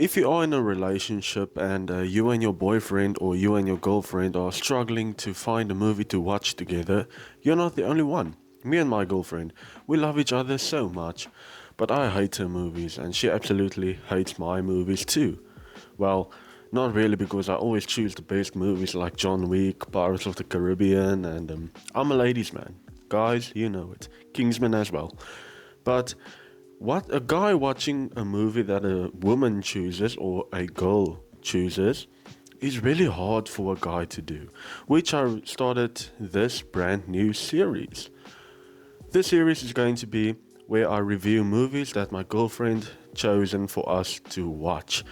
If you are in a relationship and you and your boyfriend or you and your girlfriend are struggling to find a movie to watch together, you're not the only one. Me and my girlfriend, we love each other so much, but I hate her movies and she absolutely hates my movies too. Well, not really because I always choose the best movies like John Wick, Pirates of the Caribbean, and I'm a ladies' man. Guys, you know it. Kingsman as well. But what a guy watching a movie that a woman chooses or a girl chooses is really hard for a guy to do, which I started this brand new series. This series is going to be where I review movies that my girlfriend chosen for us to watch,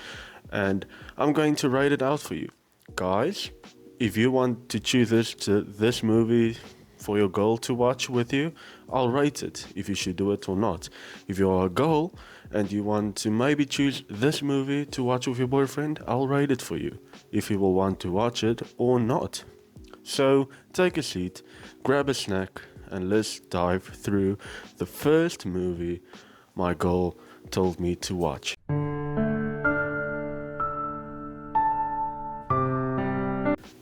and I'm going to rate it out for you. Guys, if you want to choose this movie for your girl to watch with you, I'll rate it if you should do it or not. If you're a girl and you want to maybe choose this movie to watch with your boyfriend, I'll rate it for you if you will want to watch it or not. So take a seat, grab a snack, and let's dive through the first movie my girl told me to watch.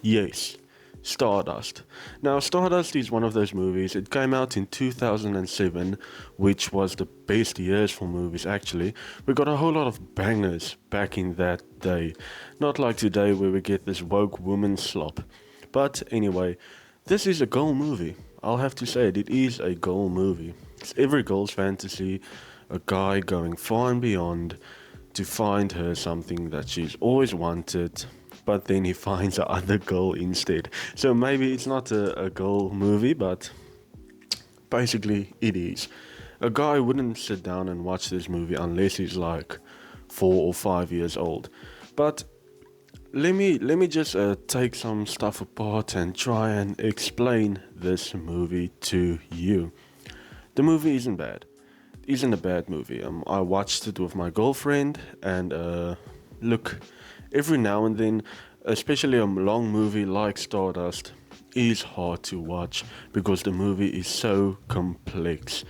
Yes, Stardust. Now, Stardust is one of those movies. It came out in 2007, which was the best years for movies actually. We got a whole lot of bangers back in that day. Not like today where we get this woke woman slop. But anyway, this is a girl movie. I'll have to say it is a girl movie. It's every girl's fantasy, a guy going far and beyond to find her something that she's always wanted, but then he finds a other girl instead. So maybe it's not a girl movie, but basically it is. A guy wouldn't sit down and watch this movie unless he's like 4 or 5 years old. But let me just take some stuff apart and try and explain this movie to you. The movie isn't bad. It isn't a bad movie. I watched it with my girlfriend, and look, every now and then, especially a long movie like Stardust, is hard to watch because the movie is so complex.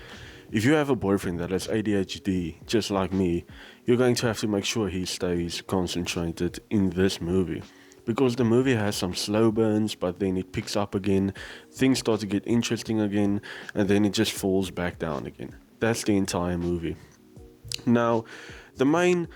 If you have a boyfriend that has ADHD, just like me, you're going to have to make sure he stays concentrated in this movie. Because the movie has some slow burns, but then it picks up again, things start to get interesting again, and then it just falls back down again. That's the entire movie. Now, the main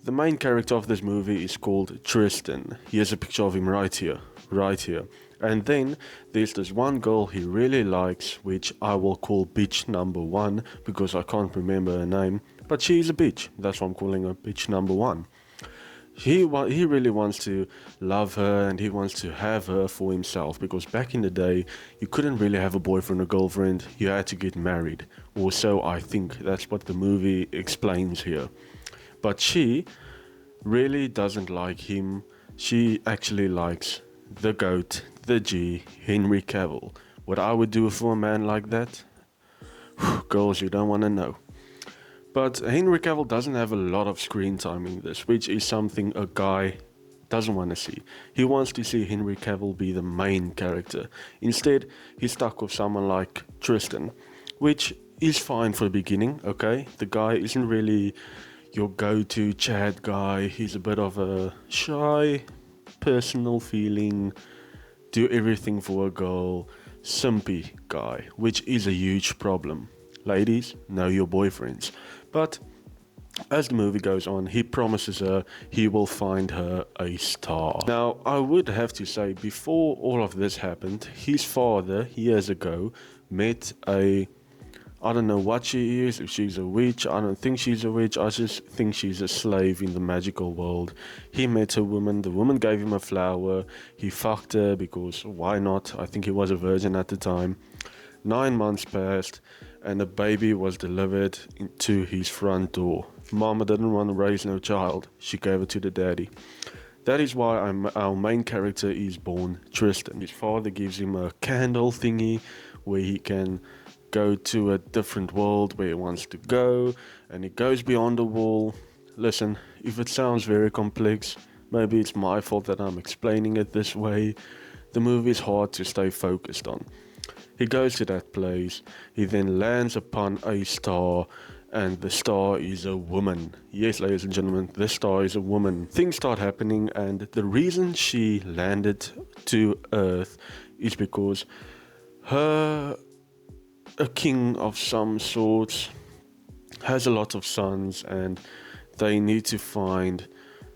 the main character of this movie is called Tristan. Here's a picture of him right here, right here. And then there's this one girl he really likes, which I will call bitch number one because I can't remember her name. But she's a bitch. That's why I'm calling her bitch number one. He really wants to love her and he wants to have her for himself, because back in the day you couldn't really have a boyfriend or girlfriend, you had to get married, or so I think. That's what the movie explains here. But she really doesn't like him. She actually likes the GOAT, the G, Henry Cavill. What I would do for a man like that? Girls, you don't want to know. But Henry Cavill doesn't have a lot of screen time in this, which is something a guy doesn't want to see. He wants to see Henry Cavill be the main character. Instead, he's stuck with someone like Tristan, which is fine for the beginning, okay? The guy isn't really your go-to Chad guy. He's a bit of a shy, personal feeling, do everything for a girl, simpy guy, which is a huge problem. Ladies, know your boyfriends. But as the movie goes on, he promises her he will find her a star. Now, I would have to say, before all of this happened, his father, years ago, met I don't know what she is, if she's a witch. I don't think she's a witch, I just think she's a slave in the magical world. He met a woman, the woman gave him a flower, he fucked her because why not? I think he was a virgin at the time. 9 months passed, and a baby was delivered to his front door. Mama didn't want to raise no child, she gave it to the daddy. That is why our main character is born Tristan. His father gives him a candle thingy where he can go to a different world where he wants to go, and he goes beyond the wall. Listen, if it sounds very complex, maybe it's my fault that I'm explaining it this way. The movie is hard to stay focused on. He goes to that place, he then lands upon a star, and the star is a woman. Yes, ladies and gentlemen, the star is a woman. Things start happening, and the reason she landed to Earth is because her, a king of some sorts, has a lot of sons, and they need to find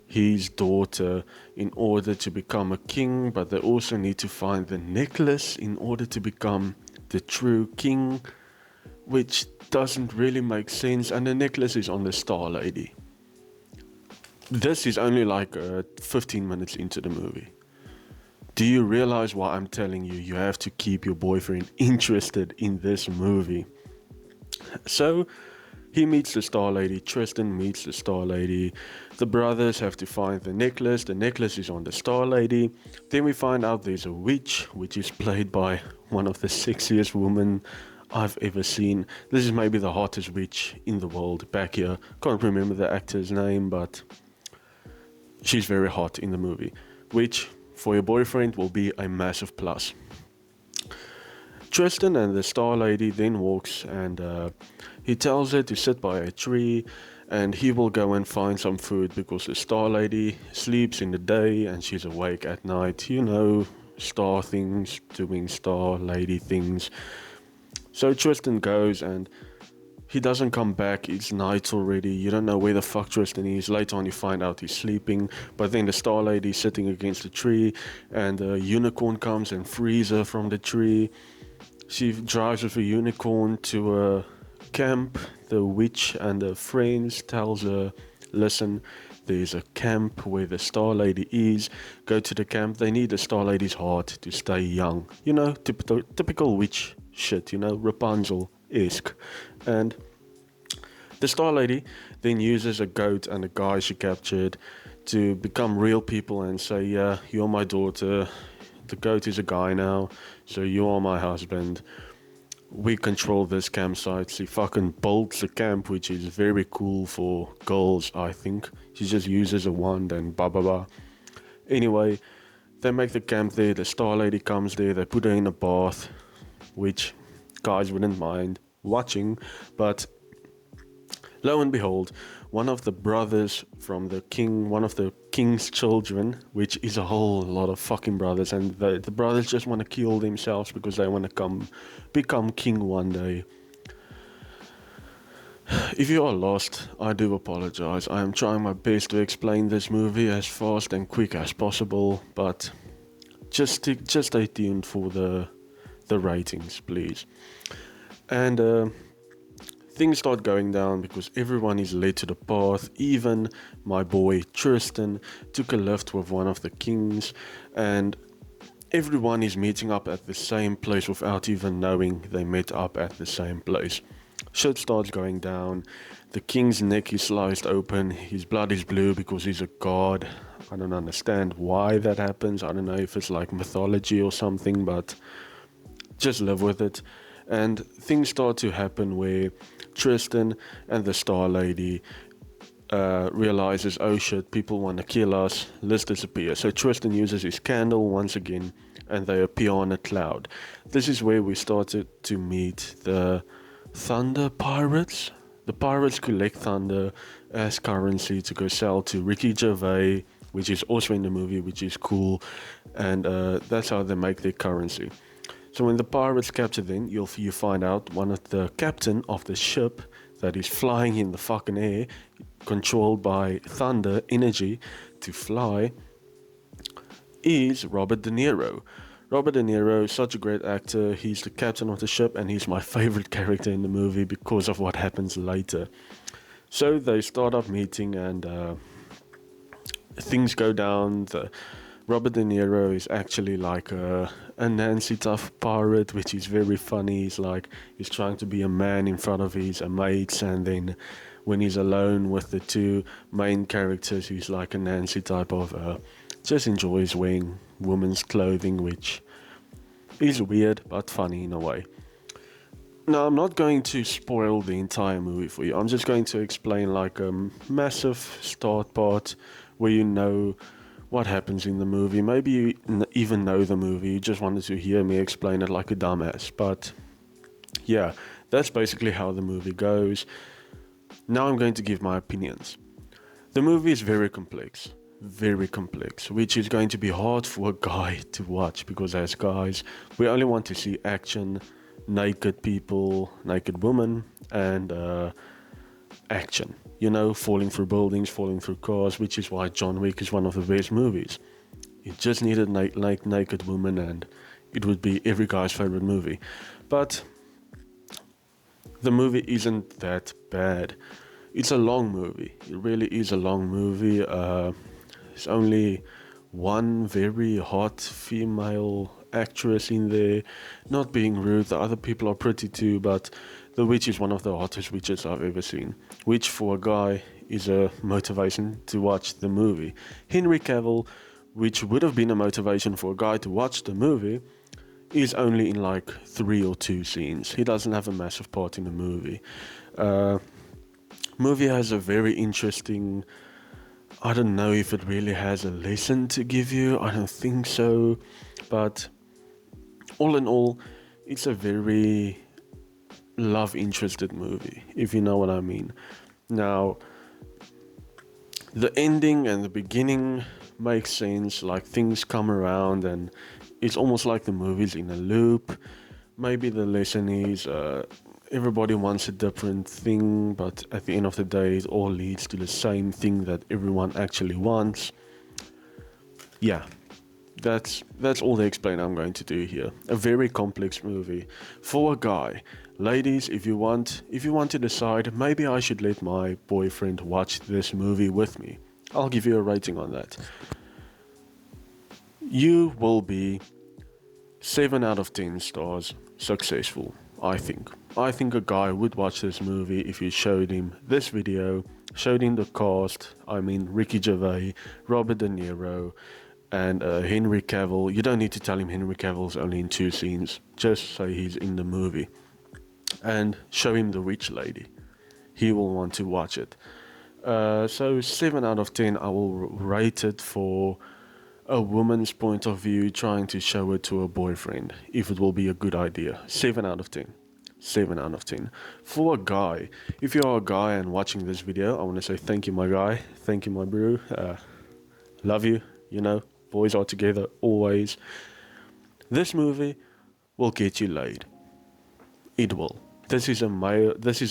his daughter in order to become a king, but they also need to find the necklace in order to become the true king, which doesn't really make sense. And the necklace is on the Star Lady. This is only like 15 minutes into the movie. Do you realize why I'm telling you you have to keep your boyfriend interested in this movie? So he meets the Star Lady, Tristan meets the Star Lady, the brothers have to find the necklace is on the Star Lady. Then we find out there's a witch, which is played by one of the sexiest women I've ever seen. This is maybe the hottest witch in the world back here. Can't remember the actor's name, but she's very hot in the movie, which for your boyfriend will be a massive plus. Tristan and the Star Lady then walks, and he tells her to sit by a tree and he will go and find some food because the Star Lady sleeps in the day and she's awake at night. You know, star things, doing Star Lady things. So Tristan goes and he doesn't come back. It's night already. You don't know where the fuck Tristan is. Later on you find out he's sleeping. But then the Star Lady is sitting against the tree and a unicorn comes and frees her from the tree. She drives with a unicorn to a camp. The witch and her friends tells her, listen, there's a camp where the Star Lady is. Go to the camp. They need the Star Lady's heart to stay young. You know, typical witch shit, you know, Rapunzel-esque. And the Star Lady then uses a goat and a guy she captured to become real people and say, yeah, you're my daughter. The goat is a guy now, so you are my husband. We control this campsite. She fucking builds a camp, which is very cool for girls, I think. She just uses a wand and blah blah blah. Anyway, they make the camp there. The Star Lady comes there. They put her in a bath, which guys wouldn't mind watching, but lo and behold, one of the brothers from the king, one of the king's children, which is a whole lot of fucking brothers, and the brothers just want to kill themselves because they want to become king one day. If you are lost, I do apologize. I am trying my best to explain this movie as fast and quick as possible, but just stay tuned for the ratings, please. And things start going down because everyone is led to the path. Even my boy Tristan took a lift with one of the kings, and everyone is meeting up at the same place without even knowing they met up at the same place. Shit starts going down. The king's neck is sliced open. His blood is blue because he's a god. I don't understand why that happens. I don't know if it's like mythology or something, but just live with it. And things start to happen where Tristan and the Star Lady realizes, oh shit, people want to kill us, let's disappear. So Tristan uses his candle once again and they appear on a cloud. This is where we started to meet the Thunder Pirates. The pirates collect thunder as currency to go sell to Ricky Gervais, which is also in the movie, which is cool, and that's how they make their currency. So when the pirates capture them, you find out one of the captain of the ship that is flying in the fucking air, controlled by thunder energy to fly, is Robert De Niro. Robert De Niro is such a great actor. He's the captain of the ship and he's my favorite character in the movie because of what happens later. So they start up meeting and things go down. Robert De Niro is actually like a Nancy tough pirate, which is very funny. He's trying to be a man in front of his mates, and then when he's alone with the two main characters, he's like a Nancy type of just enjoys wearing women's clothing, which is weird but funny in a way. Now, I'm not going to spoil the entire movie for you. I'm just going to explain like a massive start part where you know what happens in the movie. Maybe you even know the movie, you just wanted to hear me explain it like a dumbass. But yeah, that's basically how the movie goes. Now I'm going to give my opinions. The movie is very complex, which is going to be hard for a guy to watch because as guys, we only want to see action, naked people, naked women, and action. You know, falling through buildings, falling through cars, which is why John Wick is one of the best movies. You just needed naked woman and it would be every guy's favorite movie. But the movie isn't that bad. It's a long movie. It really is a long movie. There's only one very hot female actress in there. Not being rude, the other people are pretty too, but the witch is one of the hottest witches I've ever seen. Which for a guy is a motivation to watch the movie. Henry Cavill, which would have been a motivation for a guy to watch the movie, is only in like 3 or 2 scenes. He doesn't have a massive part in the movie. Movie has a very interesting, I don't know if it really has a lesson to give you, I don't think so, but all in all, it's a very love interested movie, if you know what I mean. Now, the ending and the beginning makes sense, like things come around and it's almost like the movie's in a loop. Maybe the lesson is everybody wants a different thing, but at the end of the day, it all leads to the same thing that everyone actually wants. Yeah, that's all the explain I'm going to do here. A very complex movie for a guy. Ladies, if you want to decide, maybe I should let my boyfriend watch this movie with me. I'll give you a rating on that. You will be 7 out of 10 stars successful, I think. I think a guy would watch this movie if you showed him this video, showed him the cast, I mean Ricky Gervais, Robert De Niro, and Henry Cavill. You don't need to tell him Henry Cavill's only in 2 scenes, just say he's in the movie. And show him the witch lady. He will want to watch it. So 7 out of 10 I will rate it for a woman's point of view trying to show it to a boyfriend, if it will be a good idea. 7 out of 10. 7 out of 10. For a guy, if you're a guy and watching this video, I want to say thank you, my guy. Thank you, my bro. Love you. You know, boys are together always. This movie will get you laid. It will. This is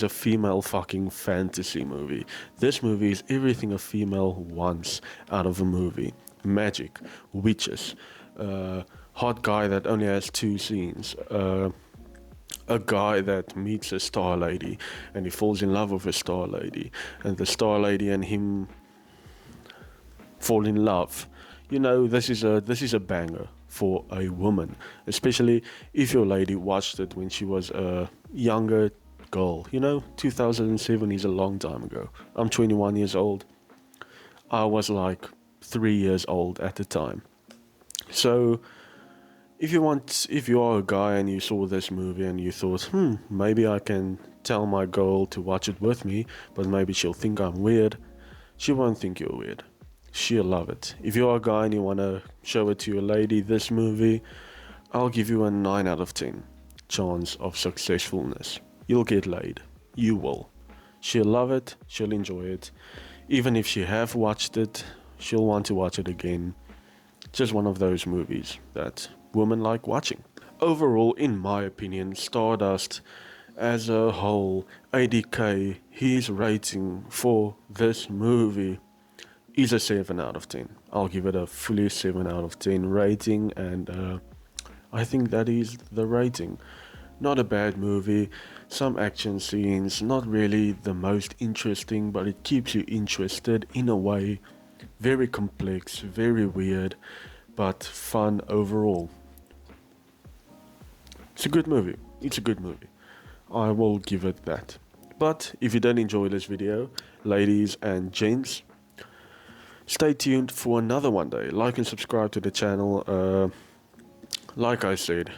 a female fucking fantasy movie. This movie is everything a female wants out of a movie. Magic, witches, hot guy that only has 2 scenes, a guy that meets a star lady and he falls in love with a star lady, and the star lady and him fall in love. You know, this is a banger for a woman, especially if your lady watched it when she was a younger girl. You know, 2007 is a long time ago. I'm 21 years old. I was like 3 years old at the time. So if you are a guy and you saw this movie and you thought, maybe I can tell my girl to watch it with me, but maybe she'll think I'm weird, she won't think you're weird. She'll love it. If you're a guy and you want to show it to your lady, this movie, I'll give you a 9 out of 10 chance of successfulness. You'll get laid. You will. She'll love it. She'll enjoy it. Even if she have watched it, she'll want to watch it again. Just one of those movies that women like watching. Overall, in my opinion, Stardust as a whole, ADK, his rating for this movie is a 7 out of 10. I'll give it a fully 7 out of 10 rating, and I think that is the rating. Not a bad movie, some action scenes, not really the most interesting, but it keeps you interested in a way. Very complex, very weird, but fun overall. It's a good movie. It's a good movie. I will give it that. But if you don't enjoy this video, ladies and gents, stay tuned for another one day. Like and subscribe to the channel. Like I said,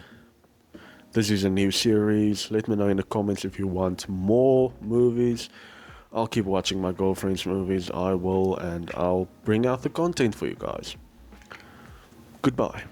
this is a new series. Let me know in the comments if you want more movies. I'll keep watching my girlfriend's movies. I will, and I'll bring out the content for you guys. Goodbye.